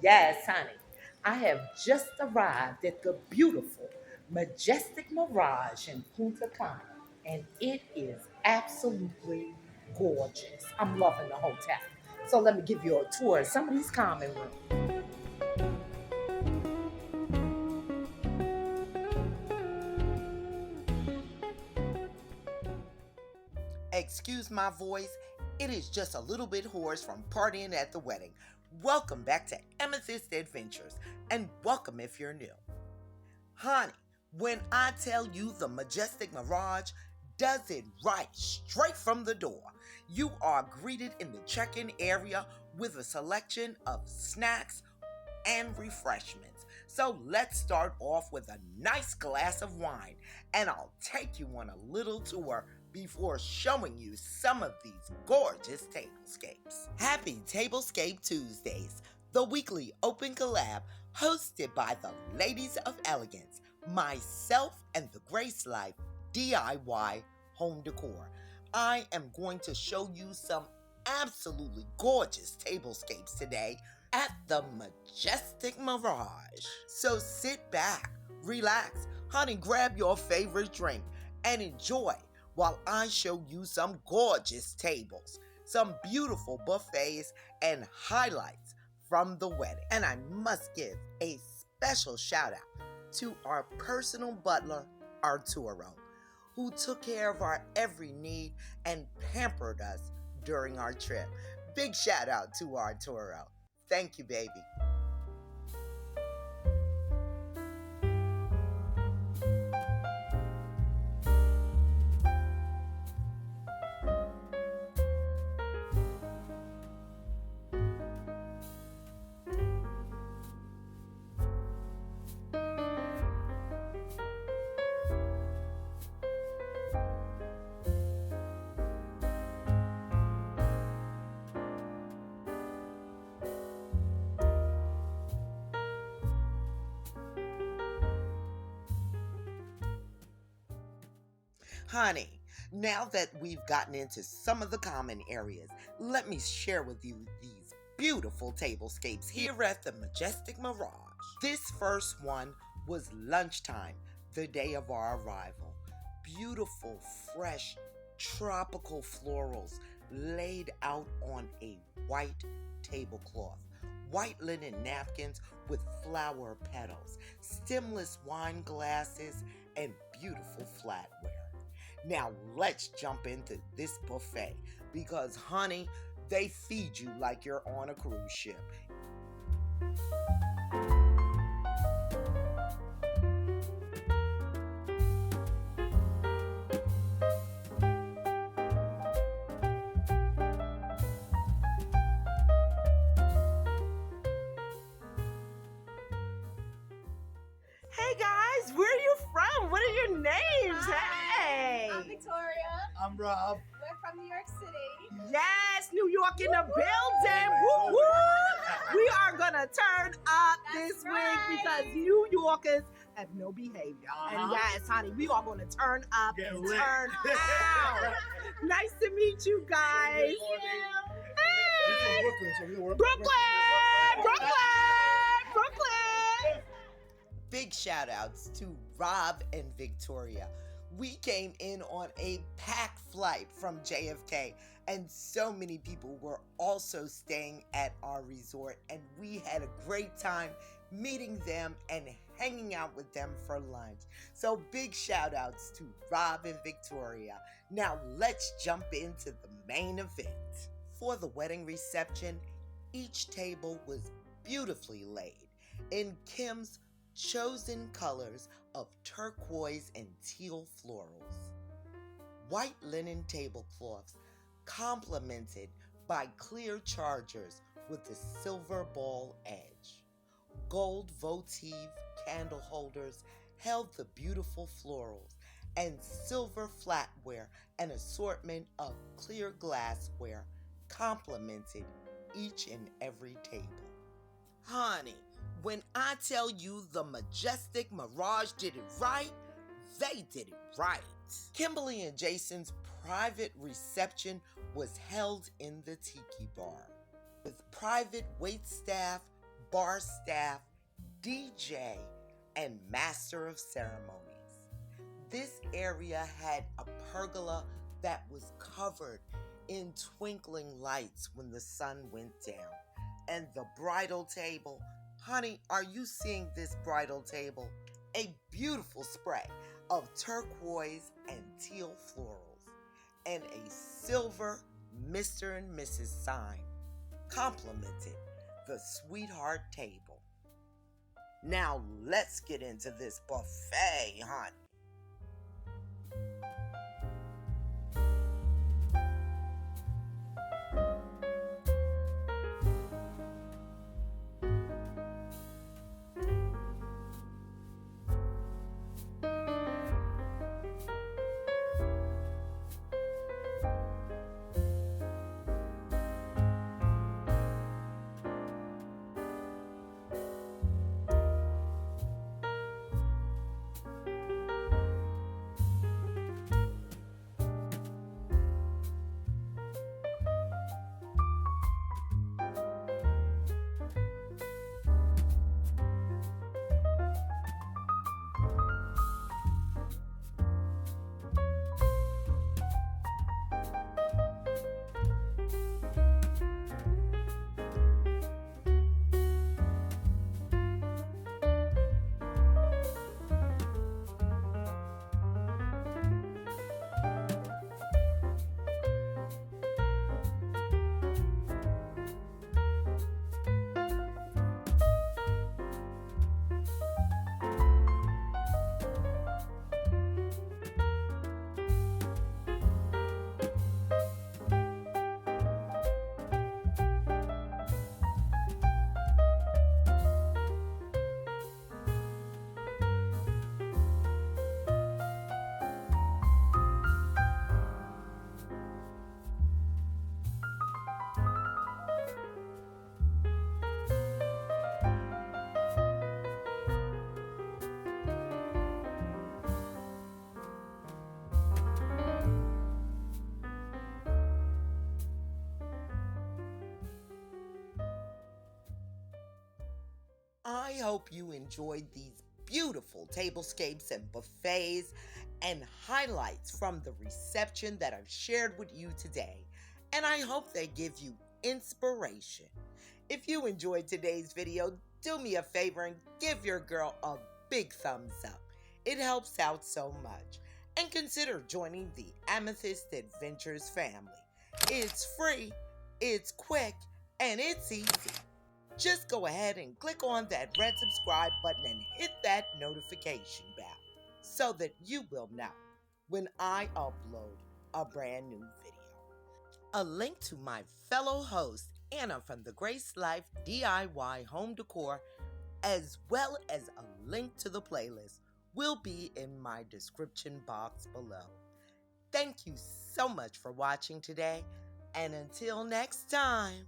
Yes, honey. I have just arrived at the beautiful Majestic Mirage in Punta Cana, and it is absolutely gorgeous. I'm loving the hotel. So let me give you a tour of some of these common rooms. Excuse my voice, it is just a little bit hoarse from partying at the wedding. Welcome back to Amethyst Adventures, and welcome if you're new. Honey, when I tell you the Majestic Mirage does it right straight from the door, you are greeted in the check-in area with a selection of snacks and refreshments. So let's start off with a nice glass of wine, and I'll take you on a little tour before showing you some of these gorgeous tablescapes. Happy Tablescape Tuesdays, the weekly open collab hosted by the Ladies of Elegance, myself, and the Grace Life DIY Home Decor. I am going to show you some absolutely gorgeous tablescapes today at the Majestic Mirage. So sit back, relax, honey, grab your favorite drink, and enjoy while I show you some gorgeous tables, some beautiful buffets, and highlights from the wedding. And I must give a special shout out to our personal butler, Arturo, who took care of our every need and pampered us during our trip. Big shout out to Arturo. Thank you, baby. Honey, now that we've gotten into some of the common areas, let me share with you these beautiful tablescapes here at the Majestic Mirage. This first one was lunchtime, the day of our arrival. Beautiful, fresh, tropical florals laid out on a white tablecloth. White linen napkins with flower petals, stemless wine glasses, and beautiful flatware. Now let's jump into this buffet because, honey, they feed you like you're on a cruise ship. Hey guys, where are you from? What are your names? Hi, Hey! I'm Victoria. I'm Rob. We're from New York City. Yes, New York in the building. Woo woo! We are gonna turn up this week right. because New Yorkers have no behavior. And Uh-huh. yes, honey, we are gonna turn up Get and lit. turn out. Nice to meet you guys. He's from Hey! Brooklyn, so we're Brooklyn! Brooklyn! Brooklyn! Big shout outs to Rob and Victoria. We came in on a packed flight from JFK, and so many people were also staying at our resort, and we had a great time meeting them and hanging out with them for lunch. So big shout outs to Rob and Victoria. Now let's jump into the main event. For the wedding reception, each table was beautifully laid in Kim's chosen colors of turquoise and teal florals. White linen tablecloths complemented by clear chargers with a silver ball edge. Gold votive candle holders held the beautiful florals, and silver flatware and assortment of clear glassware complemented each and every table. Honey, when I tell you the Majestic Mirage did it right, they did it right. Kimberly and Jason's private reception was held in the Tiki Bar with private waitstaff, bar staff, DJ, and master of ceremonies. This area had a pergola that was covered in twinkling lights when the sun went down. And the bridal table, honey, are you seeing this bridal table? A beautiful spray of turquoise and teal florals, and a silver Mr. and Mrs. sign complemented the sweetheart table. Now let's get into this buffet, honey. I hope you enjoyed these beautiful tablescapes and buffets and highlights from the reception that I've shared with you today. And I hope they give you inspiration. If you enjoyed today's video, do me a favor and give your girl a big thumbs up. It helps out so much. And consider joining the Amethyst Adventures family. It's free, it's quick, and it's easy. Just go ahead and click on that red subscribe button and hit that notification bell so that you will know when I upload a brand new video. A link to my fellow host, Anna from the Grace Life DIY Home Decor, as well as a link to the playlist, will be in my description box below. Thank you so much for watching today, and until next time.